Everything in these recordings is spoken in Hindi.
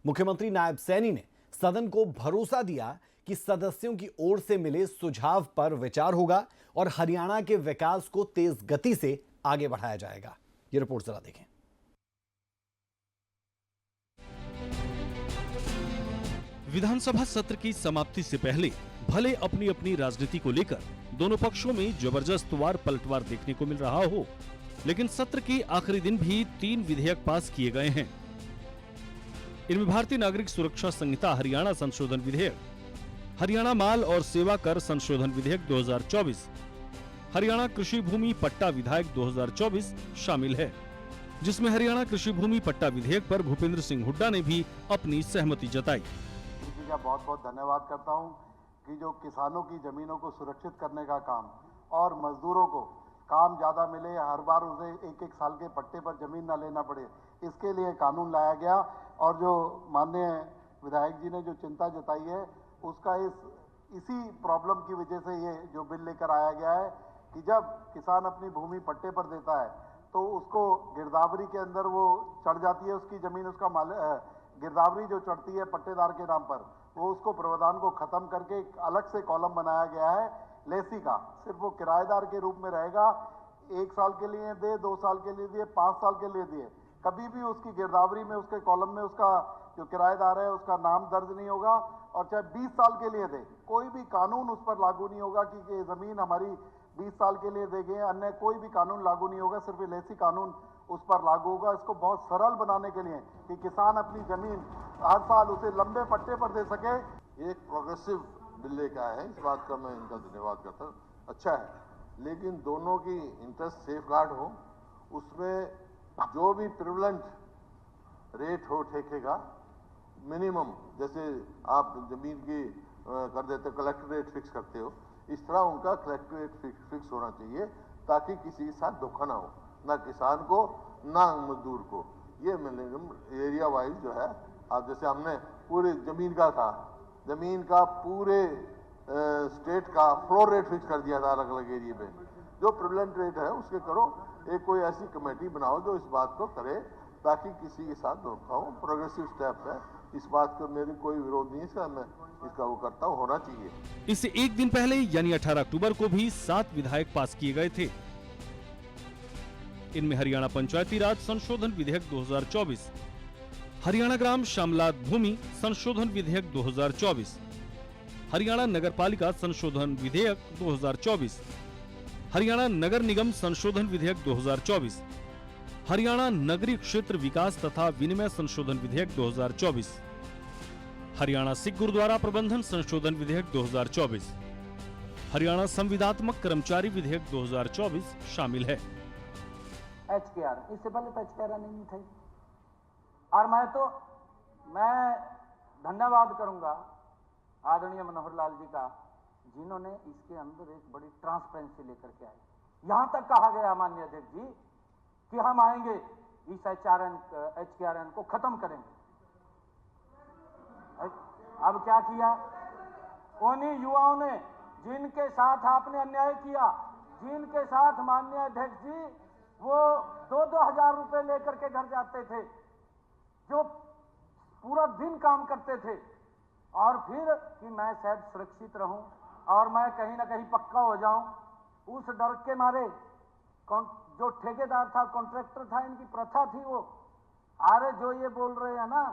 मुख्यमंत्री नायब सैनी ने सदन को भरोसा दिया कि सदस्यों की ओर से मिले सुझाव पर विचार होगा और हरियाणा के विकास को तेज गति से आगे बढ़ाया जाएगा। ये रिपोर्ट जरा देखें। विधानसभा सत्र की समाप्ति से पहले भले अपनी अपनी राजनीति को लेकर दोनों पक्षों में जबरदस्त वार पलटवार देखने को मिल रहा हो, लेकिन सत्र के आखिरी दिन भी 3 विधेयक पास किए गए हैं। इनमें भारतीय नागरिक सुरक्षा संहिता हरियाणा संशोधन विधेयक, हरियाणा माल और सेवा कर संशोधन विधेयक 2024, हरियाणा कृषि भूमि पट्टा विधेयक 2024 शामिल है, जिसमें हरियाणा कृषि भूमि पट्टा विधेयक पर भूपेंद्र सिंह हुड्डा ने भी अपनी सहमति जताई। का बहुत बहुत धन्यवाद करता हूं कि जो किसानों की जमीनों को सुरक्षित करने का काम और मजदूरों को काम ज़्यादा मिले, हर बार उसे 1-1 साल के पट्टे पर जमीन ना लेना पड़े, इसके लिए कानून लाया गया। और जो माननीय विधायक जी ने जो चिंता जताई है, उसका इसी प्रॉब्लम की वजह से ये जो बिल लेकर आया गया है कि जब किसान अपनी भूमि पट्टे पर देता है तो उसको गिरदावरी के अंदर वो चढ़ जाती है, उसकी जमीन, उसका गिरदावरी जो चढ़ती है पट्टेदार के नाम पर, वो उसको प्रावधान को खत्म करके एक अलग से कॉलम बनाया गया है लेसी का। सिर्फ वो किराएदार के रूप में रहेगा, 1 साल के लिए दे, 2 साल के लिए दिए, 5 साल के लिए दिए, कभी भी उसकी गिरदावरी में, उसके कॉलम में उसका जो किराएदार है उसका नाम दर्ज नहीं होगा। और चाहे 20 साल के लिए दे, कोई भी कानून उस पर लागू नहीं होगा कि ये जमीन हमारी 20 साल के लिए देंगे, अन्य कोई भी कानून लागू नहीं होगा, सिर्फ लेसी कानून उस पर लागू होगा। इसको बहुत सरल बनाने के लिए कि किसान अपनी जमीन हर साल उसे लंबे पट्टे पर दे सके। एक प्रोग्रेसिव बिल लेकर आए हैं, इस बात का मैं इनका धन्यवाद करता हूँ। अच्छा है, लेकिन दोनों की इंटरेस्ट सेफ गार्ड हो, उसमें जो भी प्रिवलेंट रेट हो ठेके का मिनिमम, जैसे आप जमीन की कर देते हो कलेक्टर रेट फिक्स करते हो, इस तरह उनका कलेक्टर रेट फिक्स होना चाहिए ताकि किसी के साथ धोखा ना हो, ना किसान को ना मजदूर को। ये मिनिमम एरिया वाइज जो है, आप जैसे हमने पूरे जमीन का पूरे स्टेट का फ्लोर रेट फिक्स कर दिया था अलग अलग एरिया में, जो प्रिवलेंट रेट है उसके करो। एक कोई ऐसी कमेटी बनाओ जो इस बात को करे ताकि किसी के साथ धोखा हो। प्रोग्रेसिव स्टेप है, इस बात का मेरी कोई विरोध नहीं है, मैं इसका वो करता हूँ, होना चाहिए। इससे एक दिन पहले यानी 18 अक्टूबर को भी 7 विधेयक पास किए गए थे। इनमें हरियाणा पंचायती राज संशोधन विधेयक 2024, हरियाणा ग्राम श्यामलात भूमि संशोधन विधेयक 2024, हरियाणा नगरपालिका संशोधन विधेयक 2024, हरियाणा नगर निगम संशोधन विधेयक 2024, हरियाणा नगरीय क्षेत्र विकास तथा विनिमय संशोधन विधेयक 2024, हरियाणा सिख गुरुद्वारा प्रबंधन संशोधन विधेयक 2024, हरियाणा संविदात्मक कर्मचारी विधेयक 2024 शामिल है। HKR, इससे पहले तो HKR नहीं थे। और मैं धन्यवाद करूंगा आदरणीय मनोहर लाल जी का, जिन्होंने इसके अंदर एक बड़ी ट्रांसपेरेंसी लेकर के आए। यहां तक कहा गया माननीय अध्यक्ष जी कि हम आएंगे, इस HKRN को खत्म करेंगे। अब क्या किया? उन्हीं युवाओं ने जिनके साथ आपने अन्याय किया, जिनके साथ माननीय अध्यक्ष जी वो 2-2 हजार रुपए लेकर के घर जाते थे, जो पूरा दिन काम करते थे, और फिर कि मैं शायद सुरक्षित रहूं और मैं कहीं ना कहीं पक्का हो जाऊं, उस डर के मारे जो ठेकेदार था, कॉन्ट्रैक्टर था, इनकी प्रथा थी वो, अरे जो ये बोल रहे हैं ना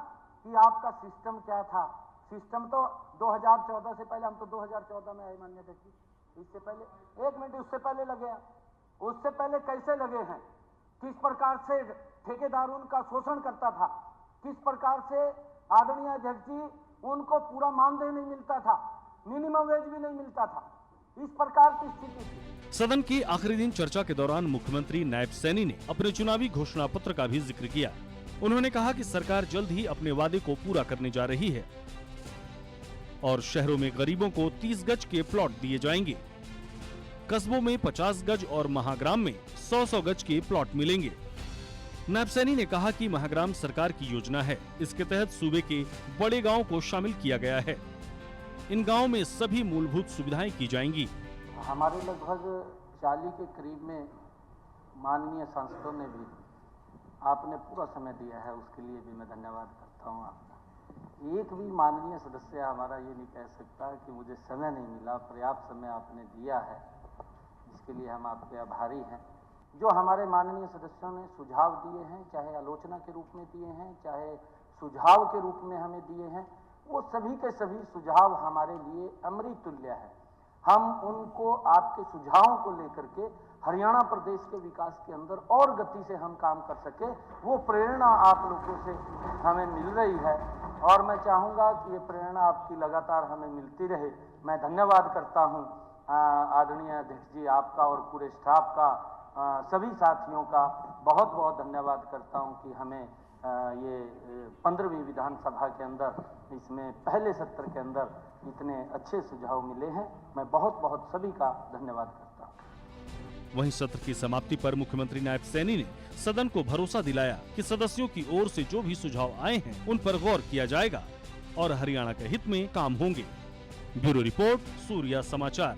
कि आपका सिस्टम क्या था, सिस्टम तो 2014 से पहले, हम तो 2014 में आए माननीय अध्यक्ष जी, इससे पहले 1 मिनट उससे पहले लगे हैं, उससे पहले कैसे लगे हैं, किस प्रकार से ठेकेदार उनका शोषण करता था, किस प्रकार से आदरणीय अध्यक्ष जी उनको पूरा मानदेय नहीं मिलता था, मिनिमम वेज भी नहीं मिलता था, इस प्रकार की स्थिति थी। सदन के आखिरी दिन चर्चा के दौरान मुख्यमंत्री नायब सैनी ने अपने चुनावी घोषणा पत्र का भी जिक्र किया। उन्होंने कहा कि सरकार जल्द ही अपने वादे को पूरा करने जा रही है और शहरों में गरीबों को 30 गज के प्लॉट दिए जाएंगे, कस्बों में 50 गज और महाग्राम में 100-100 गज के प्लॉट मिलेंगे। नायब सैनी ने कहा कि महाग्राम सरकार की योजना है, इसके तहत सूबे के बड़े गांवों को शामिल किया गया है। इन गांवों में सभी मूलभूत सुविधाएं की जाएंगी। हमारे लगभग 40 के करीब में माननीय सांसदों ने भी आपने पूरा समय दिया है, उसके लिए भी मैं धन्यवाद करता हूँ आपका। एक भी माननीय सदस्य हमारा ये नहीं कह सकता कि मुझे समय नहीं मिला। पर्याप्त समय आपने दिया है, इसके लिए हम आपके आभारी हैं। जो हमारे माननीय सदस्यों ने सुझाव दिए हैं, चाहे आलोचना के रूप में दिए हैं, चाहे सुझाव के रूप में हमें दिए हैं, वो सभी के सभी सुझाव हमारे लिए अमृत तुल्य है। हम उनको, आपके सुझावों को लेकर के हरियाणा प्रदेश के विकास के अंदर और गति से हम काम कर सके, वो प्रेरणा आप लोगों से हमें मिल रही है और मैं चाहूँगा कि ये प्रेरणा आपकी लगातार हमें मिलती रहे। मैं धन्यवाद करता हूँ आदरणीय अध्यक्ष जी आपका और पूरे स्टाफ का, सभी साथियों का बहुत बहुत धन्यवाद करता हूँ कि हमें ये 15वीं विधानसभा के अंदर, इसमें पहले सत्र के अंदर इतने अच्छे सुझाव मिले हैं। मैं बहुत बहुत सभी का धन्यवाद करता हूँ। वहीं सत्र की समाप्ति पर मुख्यमंत्री नायब सैनी ने सदन को भरोसा दिलाया कि सदस्यों की ओर से जो भी सुझाव आए हैं उन पर गौर किया जाएगा और हरियाणा के हित में काम होंगे। ब्यूरो रिपोर्ट, सूर्या समाचार।